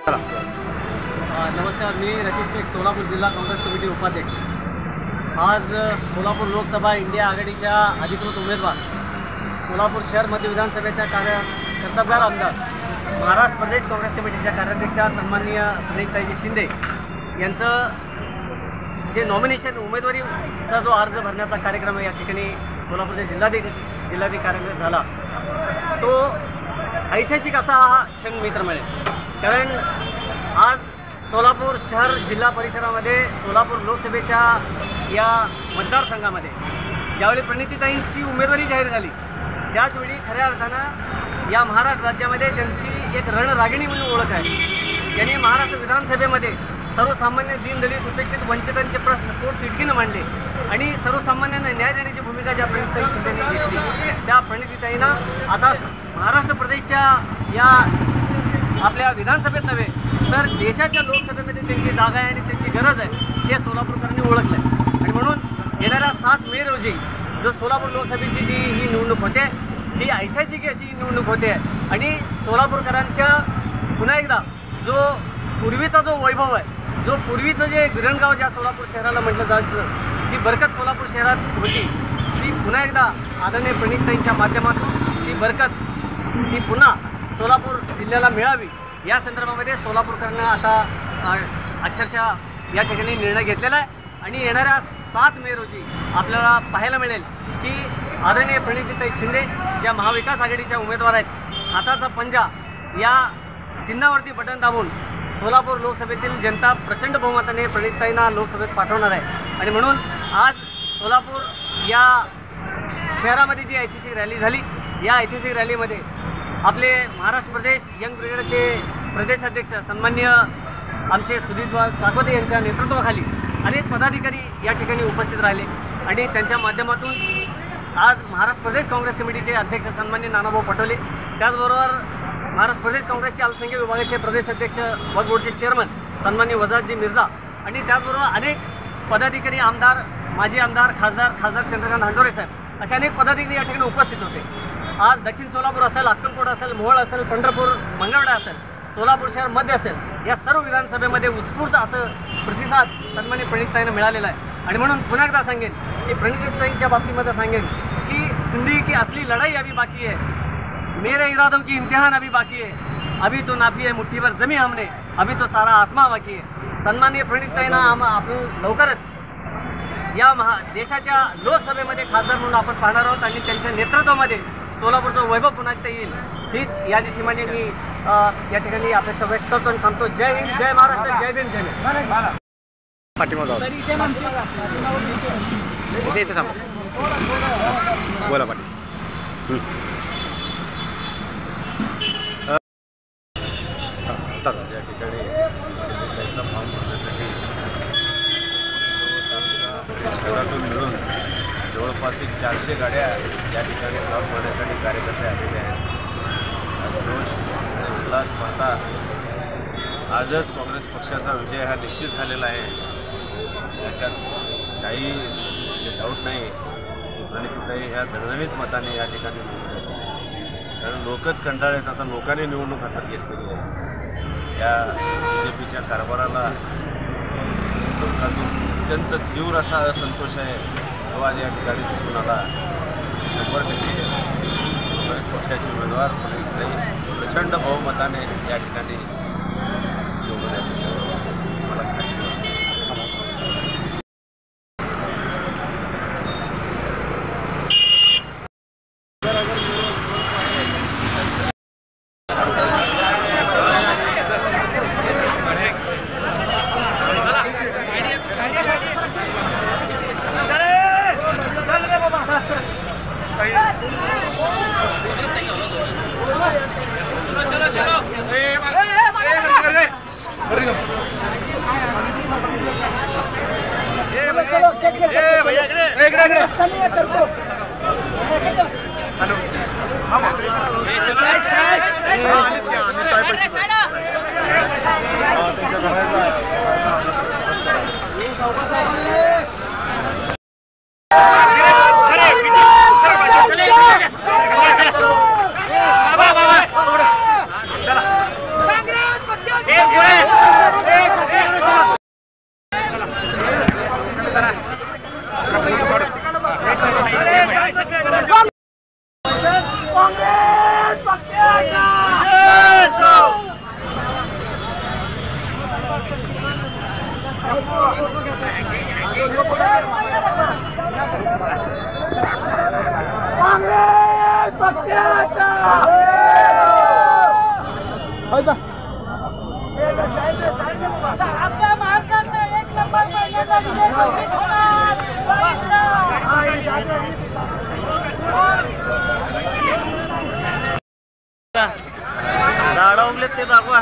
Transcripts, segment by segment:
नमस्कार, मी रशीद शेख, सोलापूर जिल्हा काँग्रेस कमिटी उपाध्यक्ष। आज सोलापूर लोकसभा इंडिया आघाडीच्या अधिकृत उमेदवार, सोलापूर शहर मध्य विधानसभेच्या कर्तव्यगार आमदार, महाराष्ट्र प्रदेश काँग्रेस कमिटीच्या कार्याध्यक्षा सन्माननीय प्रणिताई शिंदे यांचं जे नॉमिनेशन उमेदवारीचा जो अर्ज भरण्याचा कार्यक्रम या ठिकाणी सोलापूरच्या जिल्हाधिकारी कार्यालयात झाला, तो ऐतिहासिक असा हा क्षण मित्र मिळेल। कारण आज सोलापूर शहर जिल्हा परिसरामध्ये सोलापूर लोकसभेच्या या मतदारसंघामध्ये ज्यावेळी प्रणितीताईंची उमेदवारी जाहीर झाली, त्याचवेळी खऱ्या अर्थानं या महाराष्ट्र राज्यामध्ये ज्यांची एक रणरागिणी म्हणून ओळख आहे, ज्यांनी महाराष्ट्र विधानसभेमध्ये सर्वसामान्य दीनदलित उपेक्षित वंचितांचे प्रश्न पोटतिडकीनं मांडले आणि सर्वसामान्यांना न्याय देण्याची भूमिका ज्या प्रणितीताई शिंदेने घेतली, त्या प्रणितीताईंना आता महाराष्ट्र प्रदेशच्या या आपल्या विधानसभेत नव्हे तर देशाच्या लोकसभेमध्ये त्यांची जागा आहे आणि त्यांची गरज आहे, हे सोलापूरकरांनी ओळखलं आहे। आणि म्हणून येणाऱ्या 7 मे रोजी जो सोलापूर लोकसभेची जी ही निवडणूक होते, ही ऐतिहासिक अशी निवडणूक होते आणि सोलापूरकरांच्या पुन्हा एकदा जो पूर्वीचा जो वैभव आहे, जो पूर्वीचं जे गिरणगाव ज्या सोलापूर शहराला म्हटलं जायचं, जी बरकत सोलापूर शहरात होती, ती पुन्हा एकदा आदरणीय प्रणितीताईंच्या माध्यमातून ती बरकत ती पुन्हा सोलापूर जिल्ह्याला मिळावी, या संदर्भामध्ये सोलापूरकरांना आता अक्षरशः या ठिकाणी निर्णय घेतलेला आहे। आणि येणाऱ्या 7 मे रोजी आपल्याला पाहायला मिळेल की आदरणीय प्रणितीताई शिंदे ज्या महाविकास आघाडीच्या उमेदवार आहेत, हाताचा पंजा या चिन्हावरती बटन दाबून सोलापूर लोकसभेतील जनता प्रचंड बहुमताने प्रणितीताईंना लोकसभेत पाठवणार आहे। आणि म्हणून आज सोलापूर या शहरामध्ये जी ऐतिहासिक रॅली झाली, या ऐतिहासिक रॅलीमध्ये आपले महाराष्ट्र प्रदेश यंग ब्रिगेडचे प्रदेशाध्यक्ष सन्माननीय आमचे सुदीप चाकोते यांच्या नेतृत्वाखाली अनेक पदाधिकारी या ठिकाणी उपस्थित राहिले आणि त्यांच्या माध्यमातून आज महाराष्ट्र प्रदेश काँग्रेस कमिटीचे अध्यक्ष सन्माननीय नानाभाऊ पटोले, त्याचबरोबर महाराष्ट्र प्रदेश काँग्रेसचे अल्पसंख्याक विभागाचे प्रदेश अध्यक्ष वक्फ बोर्डचे चेअरमन सन्माननीय वजाहतजी मिर्झा आणि त्याचबरोबर अनेक पदाधिकारी, आमदार, माजी आमदार, खासदार चंद्रकांत हंडोरे साहेब असे अनेक पदाधिकारी या ठिकाणी उपस्थित होते। आज दक्षिण सोलापूर असेल, अक्कलकोट असेल, मोहोळ असेल, पंढरपूर, मंगळवेढा असेल, सोलापूर शहर मध्य असेल, या सर्व विधानसभेमध्ये उत्स्फूर्त असं प्रतिसाद सन्माननीय प्रणितीताईंना मिळालेला आहे। आणि म्हणून पुन्हा एकदा सांगेन की प्रणितीताईंच्या बाबतीमध्ये सांगेन की जिंदगी की असली लढाई अभी बाकी है, मेरे इरादों की इम्तिहान अभी बाकी है, अभी तो नापी है मुट्ठी भर जमी हमने, अभी तो सारा आसमां बाकी है। सन्माननीय प्रणितीताईंना आपण लवकरच या देशाच्या लोकसभेमध्ये खासदार म्हणून आपण पाहणार आहोत आणि त्यांच्या नेतृत्वामध्ये सोलापूरचं वैभव पुन्हा एकदा येईल, हीच या ठिकाणी मी या ठिकाणी अपेक्षा व्यक्त करतो आणि थांबतो। जय हिंद, जय महाराष्ट्र, जय भीम, जय भीम। बोला पाटील। या ठिकाणी फॉर्म भरण्यासाठी शहरातून मिळून जवळपास 400 गाड्या या ठिकाणी फॉर्म भरण्यासाठी कार्यकर्ते आलेले आहेत। जोश आणि उल्हास पाहता आजच काँग्रेस पक्षाचा विजय हा निश्चित झालेला आहे, याच्यात काही डाऊट नाही की प्रणितीताई ह्या दणदणीत मताने या ठिकाणी निवडून येतात। कारण लोकच कंटाळलेत, आता लोकांनी निवडणूक हातात घेतलेली आहे। या BJPच्या कारभाराला लोकांतून अत्यंत तीव्र असा असंतोष आहे, तो आज या ठिकाणी दिसून आला। 100% काँग्रेस पक्षाचे उमेदवार प्रणितीताई प्रचंड बहुमताने या ठिकाणी निवडून येतात, मला खात्री आहे। काँग्रेस काँग्रेस पक्षाचा आपल्या महाराष्ट्रात एक नंबर पहिल्यांदा विजय घोषित होणार. झाडा उगलेत ते दाखवा.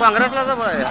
काँग्रेसला जवळ आहे.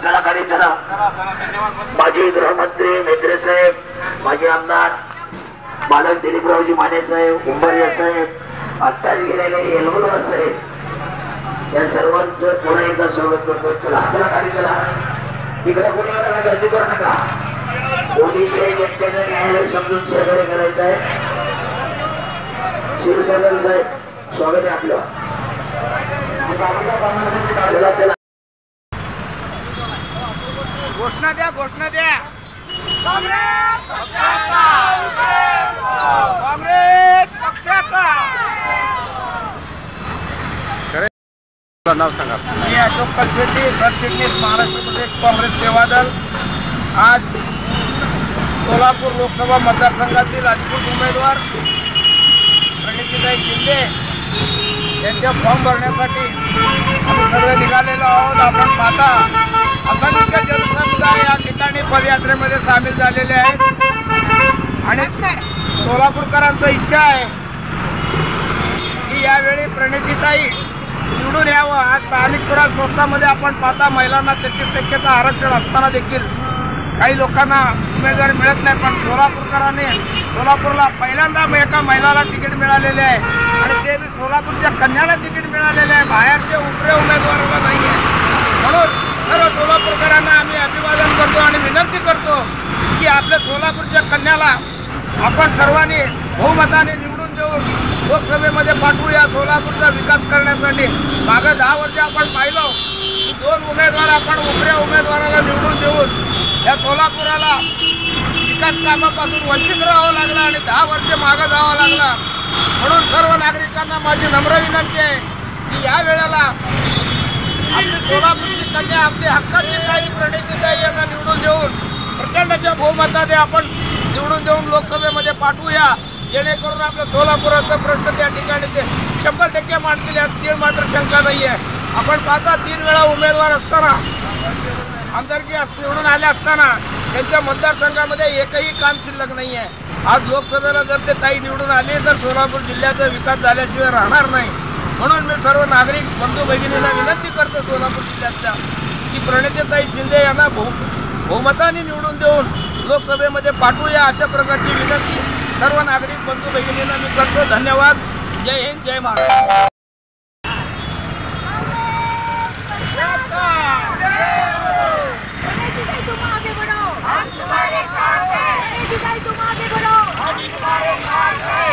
चला गाडी चला. माजी गृहमंत्री मेत्रे साहेब, माजी आमदार बालक दिलीपरावजी माने साहेब, उंबरिया साहेब, आत्ताच गेलेले येलवलकर साहेब, या सर्वांचं पुन्हा एकदा स्वागत करतो. चला चला गाडी चला. इकडे कोणी यायला गर्दी करू नका. पोलीस जनतेने न्यायालय समजून सहकार्य करायचं आहे. शिवसेना साहेब स्वागत आहे आपलं. चला चला घोषणा द्या, घोषणा द्या. काँग्रेस पक्षाचा काँग्रेस पक्षाचा. नाव सांगा. मी अशोक कलशेट्टी, सरचिटणीस महाराष्ट्र प्रदेश काँग्रेस सेवा दल. आज सोलापूर लोकसभा मतदारसंघातील अधिकृत उमेदवार प्रणितीताई शिंदे यांच्या फॉर्म भरण्यासाठी आम्ही सगळे निघालेलो आहोत. आपण पाहता असंख्य जनसमुदाय या ठिकाणी पदयात्रेमध्ये सामील झालेले आहेत आणि सोलापूरकरांचं इच्छा आहे की यावेळी प्रणितीताई निवडून यावं. आज स्थानिक स्वराज संस्थांमध्ये आपण पाहता महिलांना 33% आरक्षण असताना देखील काही लोकांना उमेदवारी मिळत नाही, पण सोलापूरकरांनी सोलापूरला पहिल्यांदा एका महिलाला तिकीट मिळालेले आहे आणि ते सोलापूरच्या कन्याला तिकीट मिळालेले आहे. बाहेरचे उपरे उमेदवाराला नाही आहे. म्हणून सर्व सोलापूरकरांना आम्ही अभिवादन करतो आणि विनंती करतो की आपल्या सोलापूरच्या कन्याला आपण सर्वांनी बहुमताने निवडून देऊन लोकसभेमध्ये पाठवूया सोलापूरचा विकास करण्यासाठी. मागं 10 वर्ष आपण पाहिलं की 2 उमेदवार आपण उपऱ्या उमेदवाराला निवडून देऊन या सोलापुराला विकास कामापासून वंचित राहावं लागलं आणि 10 वर्ष मागं जावं लागलं. म्हणून सर्व नागरिकांना माझी नम्र विनंती आहे की या वेळेला आपली सोलापूरची कन्या आपली हक्काची ताई प्रणितीताई यांना निवडून देऊन प्रचंडच्या बहुमताने आपण निवडून देऊन लोकसभेमध्ये पाठवूया, जेणेकरून आपल्या सोलापुराचा प्रश्न त्या ठिकाणी ते 100% मांडतील यात तीळ मात्र शंका नाही आहे. आपण पाहता 3 वेळा उमेदवार असताना आमदारकी निवडून आले असताना त्यांच्या मतदारसंघामध्ये एकही काम शिल्लक नाही आहे. आज लोकसभेला जर ते ताई निवडून आले तर सोलापूर जिल्ह्याचा विकास झाल्याशिवाय राहणार नाही. म्हणून मी सर्व नागरिक बंधू भगिनींना विनंती करतो सोलापूर जिल्ह्यातल्या की प्रणितीताई शिंदे यांना बहुमताने निवडून देऊन लोकसभेमध्ये पाठवूया अशा प्रकारची विनंती सर्व नागरिक बंधू भगिनींना मी करतो. धन्यवाद. जय हिंद, जय महाराष्ट्र. तुम आगे बढ़ो, हम तुम्हारे साथ हैं. तुम आगे बढ़ो, हम तुम्हारे साथ हैं.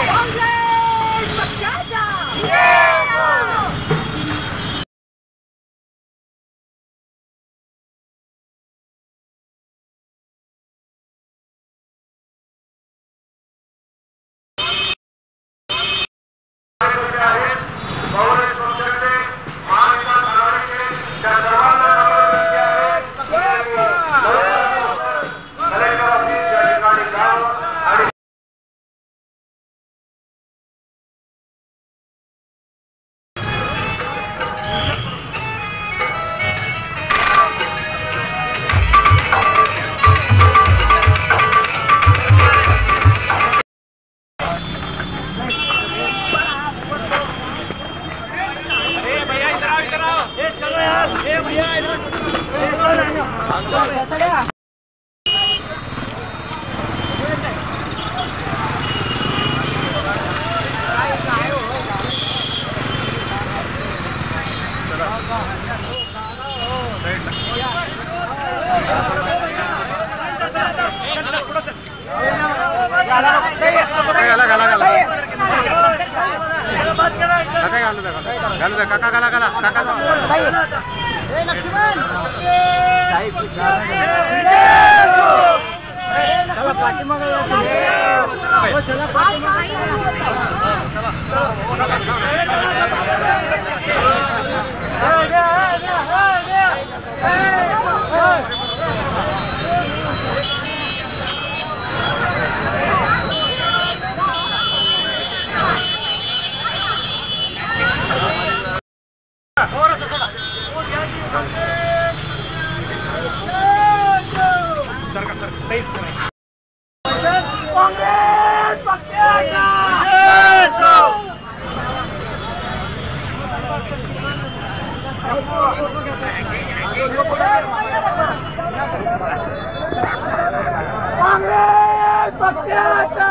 कांग्रेस पक्षाचा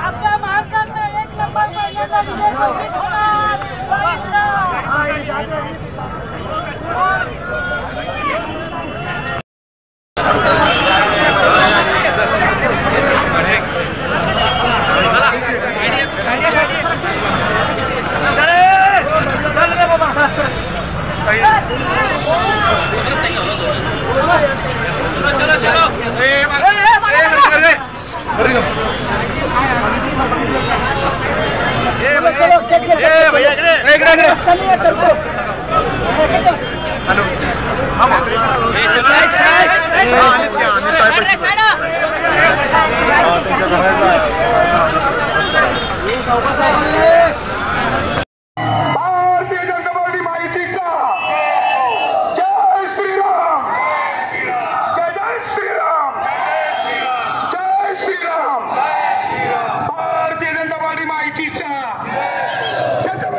आपल्या महाराष्ट्रात 1 नंबर पहिल्यांदा विजय घोषित होणार.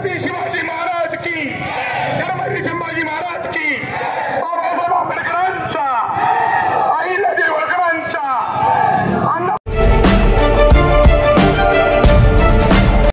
छत्रपती शिवाजी